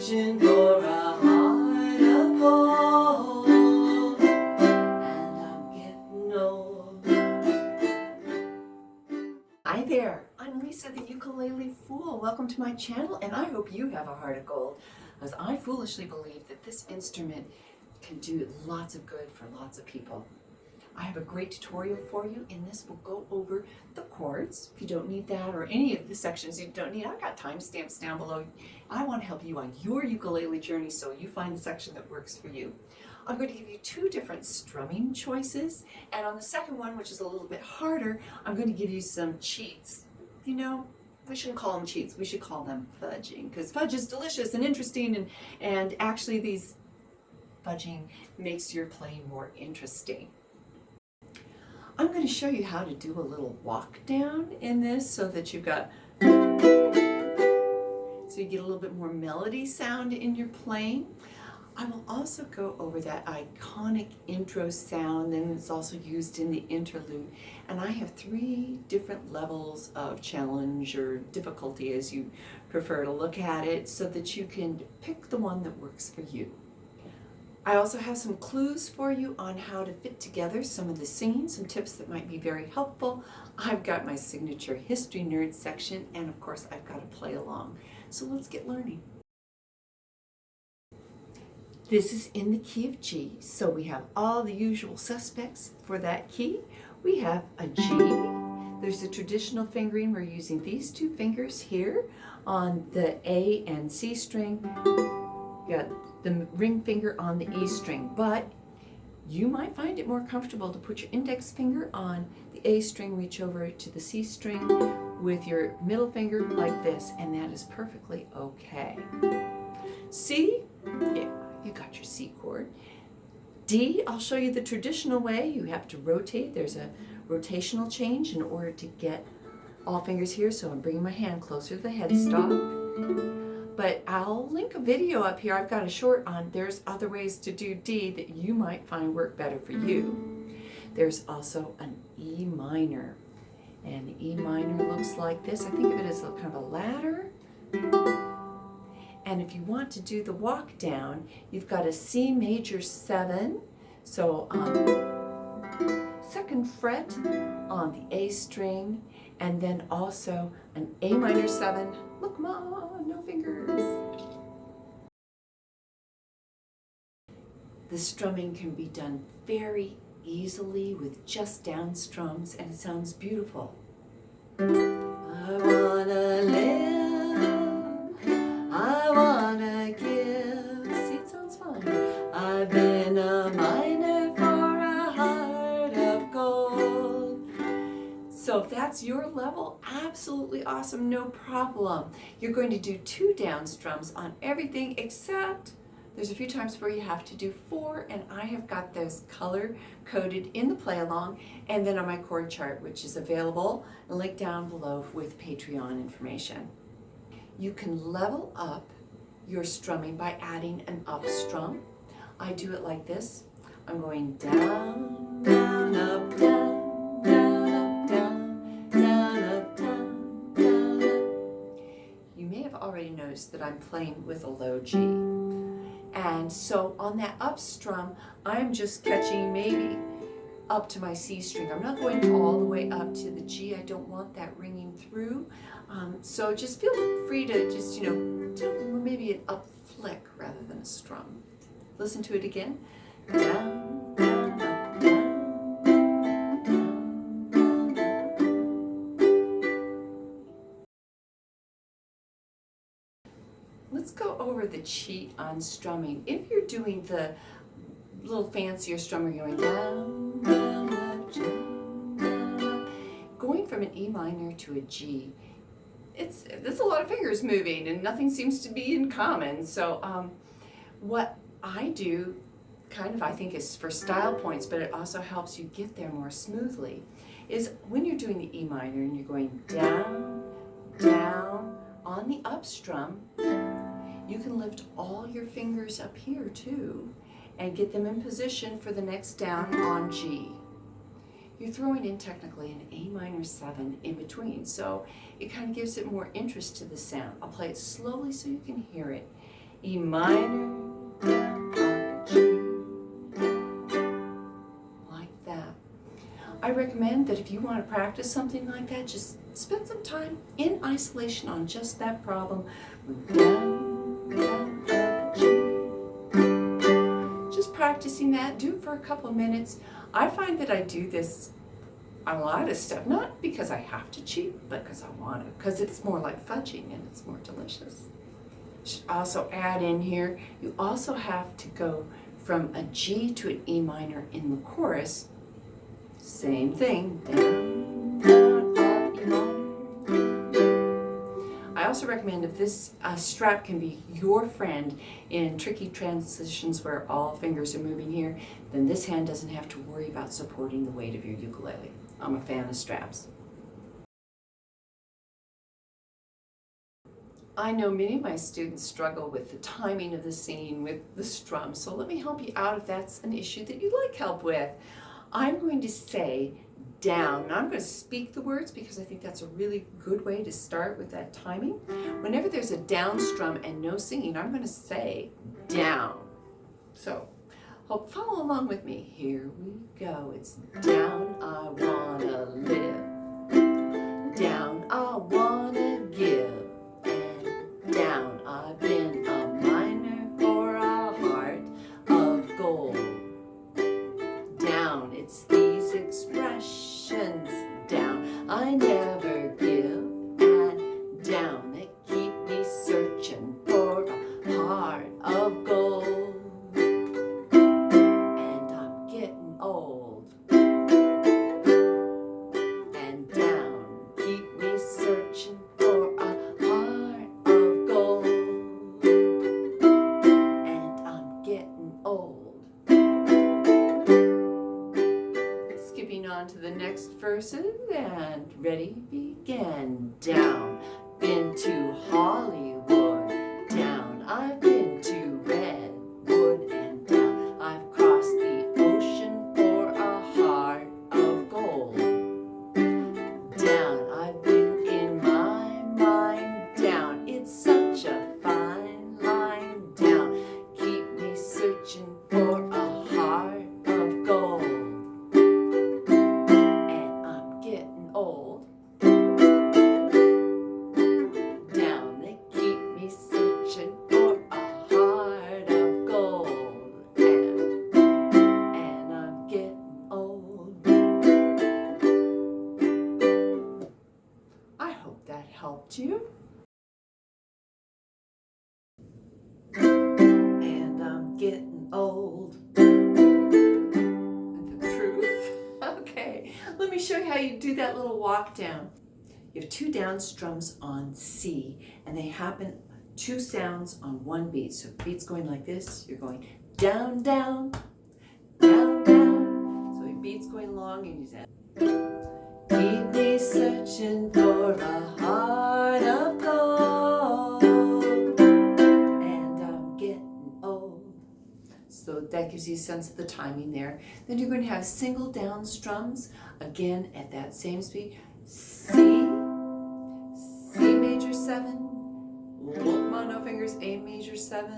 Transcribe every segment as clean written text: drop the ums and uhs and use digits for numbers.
searching for a heart of gold, and I'm getting old. Hi there, I'm Lisa the Ukulele Fool. Welcome to my channel, and I hope you have a heart of gold, as I foolishly believe that this instrument can do lots of good for lots of people. I have a great tutorial for you. In this, we'll go over the chords. If you don't need that, or any of the sections you don't need, I've got timestamps down below. I want to help you on your ukulele journey so you find the section that works for you. I'm going to give you two different strumming choices, and on the second one, which is a little bit harder, I'm going to give you some cheats. You know, we shouldn't call them cheats, we should call them fudging, because fudge is delicious and interesting, and actually these fudging makes your playing more interesting. I'm going to show you how to do a little walk down in this so that you've got, so you get a little bit more melody sound in your playing. I will also go over that iconic intro sound, and it's also used in the interlude. And I have 3 different levels of challenge or difficulty, as you prefer to look at it, so that you can pick the one that works for you. I also have some clues for you on how to fit together some of the singing, some tips that might be very helpful. I've got my signature History Nerd section, and of course I've got to play along. So let's get learning. This is in the key of G, so we have all the usual suspects for that key. We have a G. There's the traditional fingering. We're using these 2 fingers here on the A and C string. You got the ring finger on the E string, but you might find it more comfortable to put your index finger on the A string, reach over to the C string with your middle finger like this, and that is perfectly okay. C, yeah, you got your C chord. D, I'll show you the traditional way. You have to rotate. There's a rotational change in order to get all fingers here, so I'm bringing my hand closer to the headstock. But I'll link a video up here. I've got a short on there's other ways to do D that you might find work better for you. There's also an E minor. And the E minor looks like this. I think of it as a kind of a ladder. And if you want to do the walk down, you've got a C major 7. So 2nd fret on the A string, and then also an A minor 7. Look, Mom, no fingers. The strumming can be done very easily with just down strums, and it sounds beautiful. I wanna live, I wanna give. See, it sounds fine. I've been a miner for a heart of gold. So if that's your level, absolutely awesome, no problem. You're going to do 2 down strums on everything, except there's a few times where you have to do 4, and I have got those color coded in the play along and then on my chord chart, which is available, a link down below with Patreon information. You can level up your strumming by adding an up strum. I do it like this. I'm going down, down, up, down. Already noticed that I'm playing with a low G, and so on that up strum I'm just catching maybe up to my C string. I'm not going all the way up to the G. I don't want that ringing through, so just feel free to just, you know, do maybe an up flick rather than a strum. Listen to it again. Down, down, up, down. Let's go over the cheat on strumming. If you're doing the little fancier strumming, going down, down, up, down, down, going from an E minor to a G, there's a lot of fingers moving and nothing seems to be in common. So what I do, kind of, I think is for style points, but it also helps you get there more smoothly, is when you're doing the E minor and you're going down, down on the up strum, you can lift all your fingers up here too and get them in position for the next down on G. You're throwing in technically an A minor 7 in between, so it kind of gives it more interest to the sound. I'll play it slowly so you can hear it. E minor, down, off, G, like that. I recommend that if you want to practice something like that, just spend some time in isolation on just that problem. Down, down, up, G. Just practicing that, do it for a couple of minutes. I find that I do this on a lot of stuff, not because I have to cheat, but because I want to, because it's more like fudging and it's more delicious. Should also add in here, you also have to go from a G to an E minor in the chorus. Same thing, down, down, up, E minor. I also recommend if this strap can be your friend in tricky transitions where all fingers are moving here, then this hand doesn't have to worry about supporting the weight of your ukulele. I'm a fan of straps. I know many of my students struggle with the timing of the singing with the strum, so let me help you out if that's an issue that you'd like help with. I'm going to say down. Now I'm going to speak the words because I think that's a really good way to start with that timing. Whenever there's a down strum and no singing, I'm going to say down. So follow along with me. Here we go. It's down, I wanna live. Down, I wanna give. And down, I've been a miner for a heart of gold. Down, it's these expressions. Down, I never give. And down, that keep me searching for a heart of gold. Old and down, keep me searching for a heart of gold. And I'm getting old. Skipping on to the next verses and ready, begin. Down, been to Hollywood. Down, I've been to Redwood. And down, I've crossed the ocean for a heart of gold. Down, I've been in my mind. Down, it's such a fine line. Down, keep me searching for a heart of gold. And I'm getting old. Down, they keep me searching for a heart of gold. And I'm getting old. I hope that helped you. And I'm getting old. The truth. Okay, let me show you how you do that little walk down. You have two down strums on C, and they happen two sounds on one beat. So if the beat's going like this, you're going down, down, down, down. So the beat's going along, and you say, keep me searching for a heart of gold, and I'm getting old. So that gives you a sense of the timing there. Then you're going to have single down strums, again at that same speed. C, C major 7, no fingers, A major 7,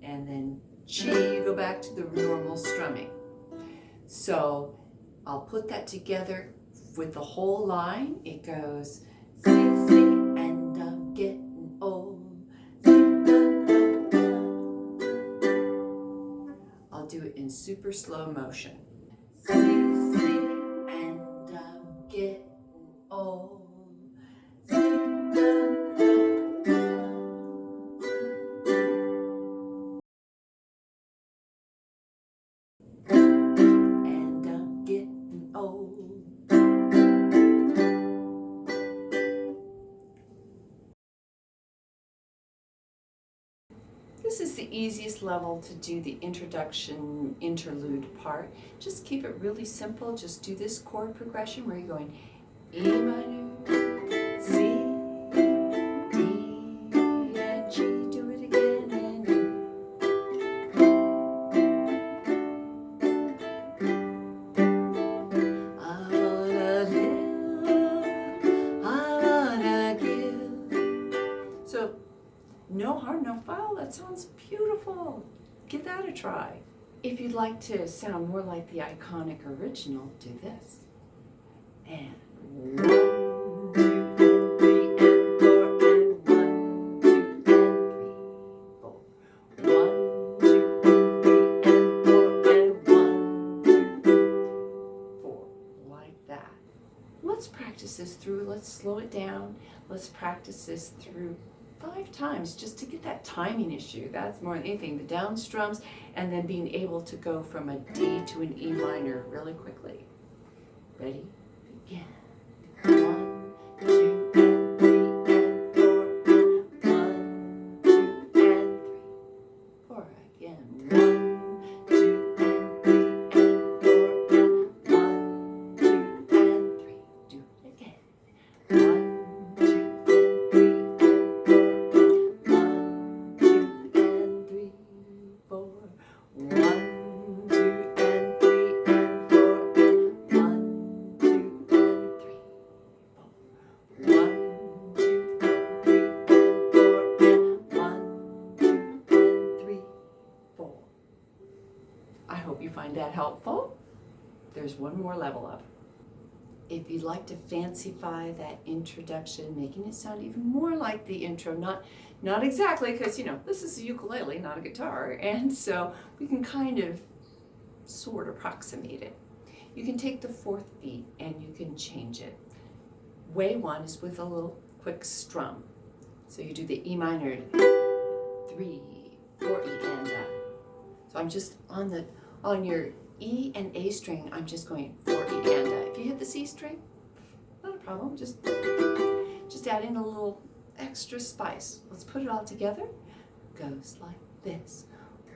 and then G, you go back to the normal strumming. So I'll put that together with the whole line. It goes C, C, and I'm getting old. C, da, da, da. I'll do it in super slow motion. C, C, and I'm getting old. C, da, da, da. And I'm getting old. This is the easiest level to do the introduction interlude part. Just keep it really simple. Just do this chord progression where you're going E minor, C, D, and G. Do it again and I wanna live, I wanna give. So no hard, no foul. That sounds beautiful. Give that a try. If you'd like to sound more like the iconic original, do this. And 1, 2, and 3, and 4, and 1, 2, and 3, 4. 1, 2, and 3, and 4, and 1, 2, 4. Like that. Let's practice this through. Let's slow it down. Let's practice this through 5 times just to get that timing issue. That's more than anything, the down strums, and then being able to go from a D to an E minor really quickly. Ready? Begin. 1, 2, and 3, and 4, and 1, 2, and 3, 4 again. 1, 2, and 3, and 4, and 1, 2, and 3. Do it again. 1, 2, and 3, and 4, 1, 2, and 3, 4. 1, 2, and 3, and 4, and 1, 2, and 3, 4. 1, 2, and 3, and 4, and 1, 2, and 3, 4. I hope you find that helpful. There's one more level up. If you'd like to fancify that introduction, making it sound even more like the intro, not exactly, because this is a ukulele, not a guitar, and so we can kind of sort of approximate it. You can take the 4th beat and you can change it. Way 1 is with a little quick strum. So you do the E minor, 3, 4 E, and so I'm just on your E and A string, I'm just going 4 E and if you hit the C string, not a problem, just add in a little extra spice. Let's put it all together. Goes like this.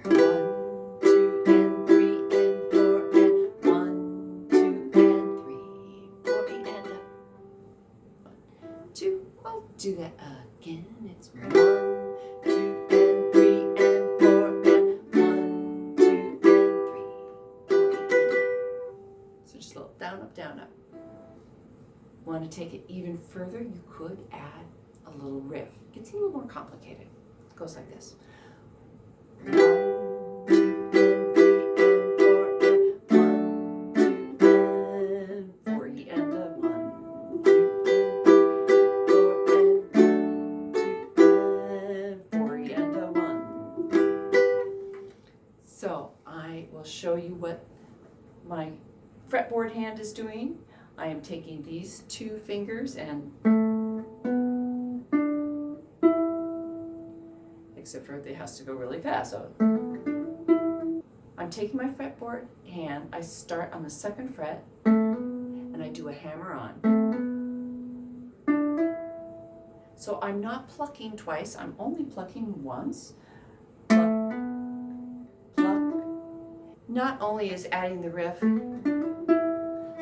1, 2, and 3, and 4, and 1, 2, and 3, 4 E and 1, 2. I'll do that again. It's 1, 2, and 3, and 4, and 1, 2, and 3, 4 E and So just a little down, up, down, up. Want to take it even further? You could add a little riff. It gets a little more complicated. It goes like this. 1, 2, and 3, and 4, and 1, 2, and 4 E and 1, 2, and 4 E and 1. So I will show you what my fretboard hand is doing. I am taking these 2 fingers and, except for it has to go really fast. So I'm taking my fretboard hand, I start on the 2nd fret, and I do a hammer on. So I'm not plucking twice, I'm only plucking once. Pluck, pluck. Not only is adding the riff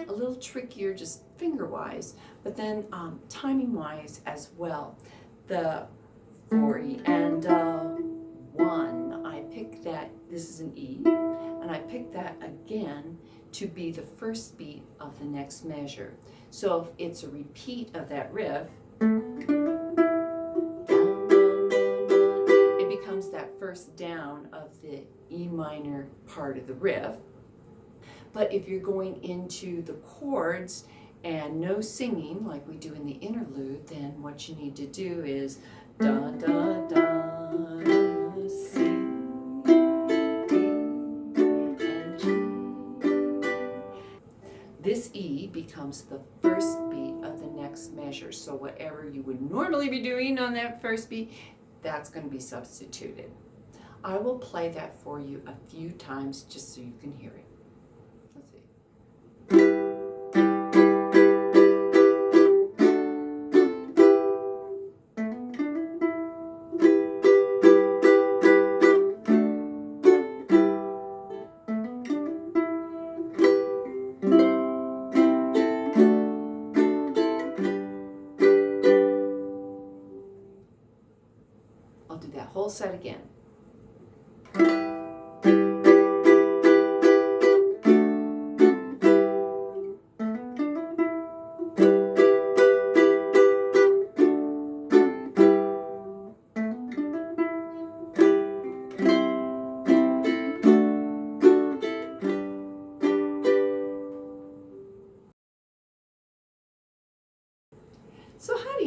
a little trickier just finger-wise, but then timing-wise as well. The 4 E and 1, I pick that, this is an E, and I pick that again to be the 1st beat of the next measure. So if it's a repeat of that riff, it becomes that 1st down of the E minor part of the riff. But if you're going into the chords and no singing like we do in the interlude, then what you need to do is da da da, C, D, and G. This E becomes the 1st beat of the next measure. So whatever you would normally be doing on that 1st beat, that's going to be substituted. I will play that for you a few times just so you can hear it. Let's see. I'll do that whole set again.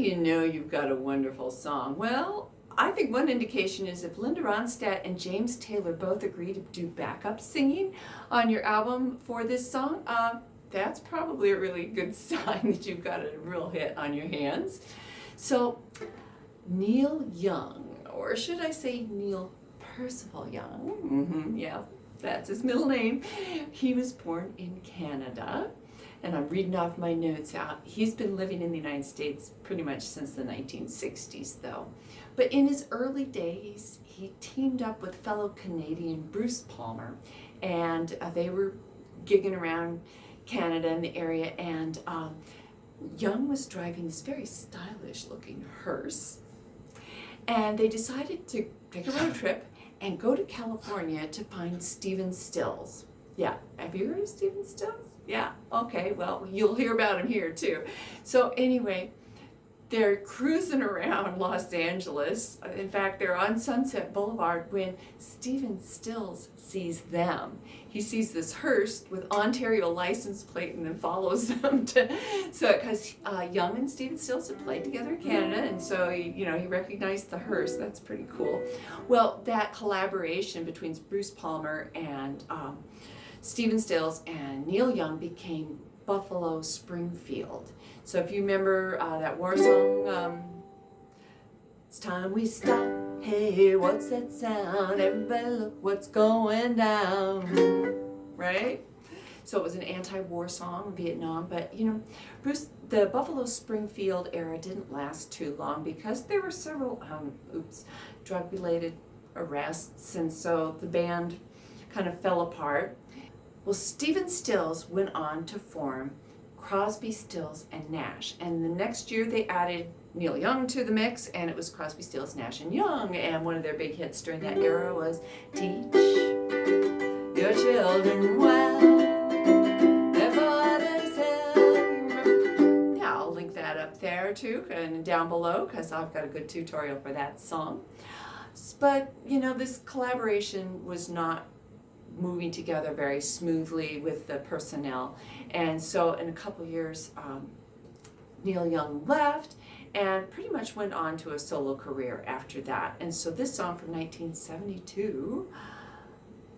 you know you've got a wonderful song? Well, I think one indication is if Linda Ronstadt and James Taylor both agree to do backup singing on your album for this song, that's probably a really good sign that you've got a real hit on your hands. So Neil Young, or should I say Neil Percival Young, yeah, that's his middle name. He was born in Canada, and I'm reading off my notes out. He's been living in the United States pretty much since the 1960s though. But in his early days, he teamed up with fellow Canadian Bruce Palmer, and they were gigging around Canada and the area, and Young was driving this very stylish looking hearse, and they decided to take a road trip and go to California to find Stephen Stills. Yeah, have you heard of Stephen Stills? Yeah, okay, well, you'll hear about him here too. So anyway, they're cruising around Los Angeles. In fact, they're on Sunset Boulevard when Stephen Stills sees them. He sees this hearse with Ontario license plate and then follows them because Young and Stephen Stills have played together in Canada, and so he recognized the hearse. That's pretty cool. Well, that collaboration between Bruce Palmer and Stephen Stills and Neil Young became Buffalo Springfield. So if you remember that war song, it's time we stop, hey, what's that sound? Everybody look what's going down, right? So it was an anti-war song, Vietnam, but Bruce, the Buffalo Springfield era didn't last too long because there were several, drug-related arrests, and so the band kind of fell apart. Well, Stephen Stills went on to form Crosby, Stills, and Nash. And the next year they added Neil Young to the mix, and it was Crosby, Stills, Nash, and Young. And one of their big hits during that era was Teach Your Children Well, Their Father's Help. Yeah, I'll link that up there too and down below because I've got a good tutorial for that song. But, this collaboration was not moving together very smoothly with the personnel, and so in a couple years Neil Young left and pretty much went on to a solo career after that. And so this song from 1972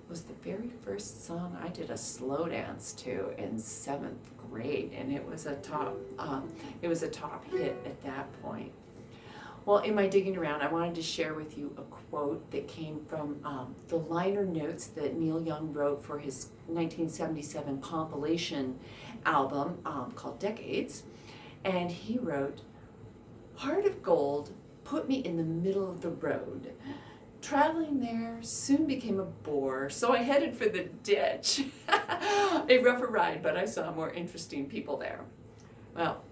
was the very first song I did a slow dance to in 7th grade, and it was a top hit at that point. Well, in my digging around, I wanted to share with you a quote that came from the liner notes that Neil Young wrote for his 1977 compilation album called Decades. And he wrote, "Heart of Gold put me in the middle of the road. Traveling there soon became a bore, so I headed for the ditch. A rougher ride, but I saw more interesting people there." Well,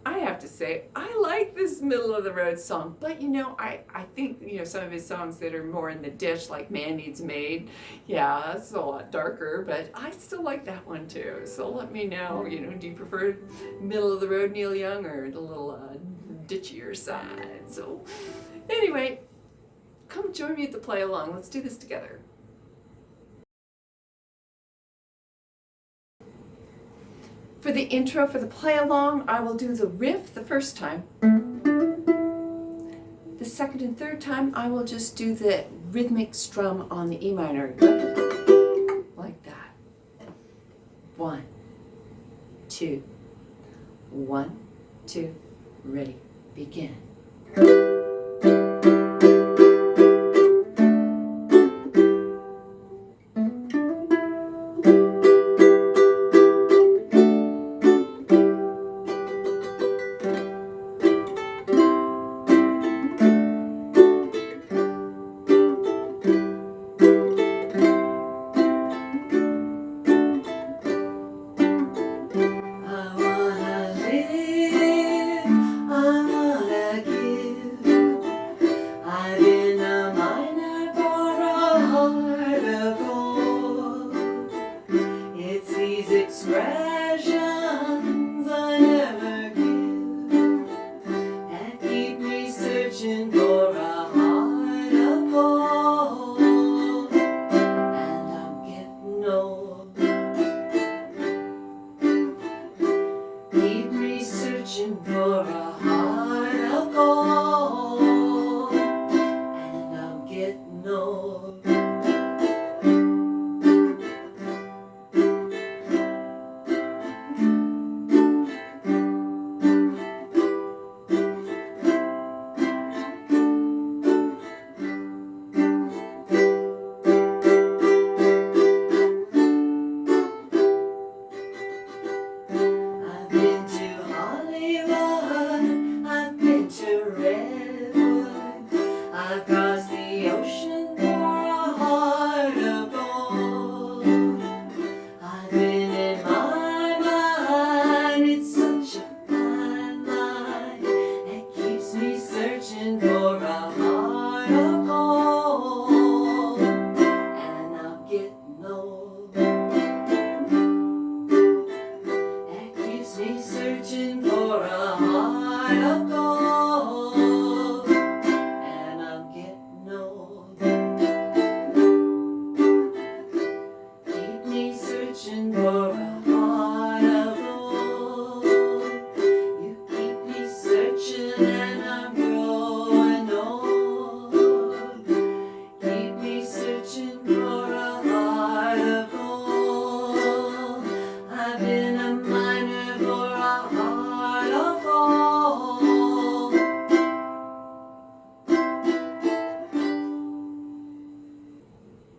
I have to say, I like this middle of the road song, but I think, some of his songs that are more in the ditch, like Man Needs Made, yeah, that's a lot darker, but I still like that one too. So let me know, do you prefer middle of the road Neil Young or the little ditchier side? So anyway, come join me at the play along. Let's do this together. For the intro, for the play along, I will do the riff the first time. The second and third time, I will just do the rhythmic strum on the E minor. Like that. 1, 2, 1, 2, ready, begin. I wanna give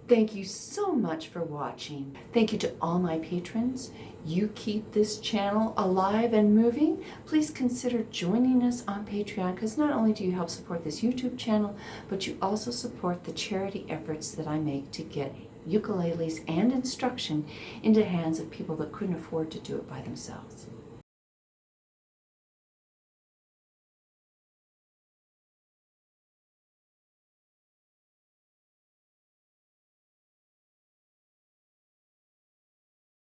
Thank you so much for watching. Thank you to all my patrons. You keep this channel alive and moving. Please consider joining us on Patreon, because not only do you help support this YouTube channel, but you also support the charity efforts that I make to get ukuleles and instruction into the hands of people that couldn't afford to do it by themselves.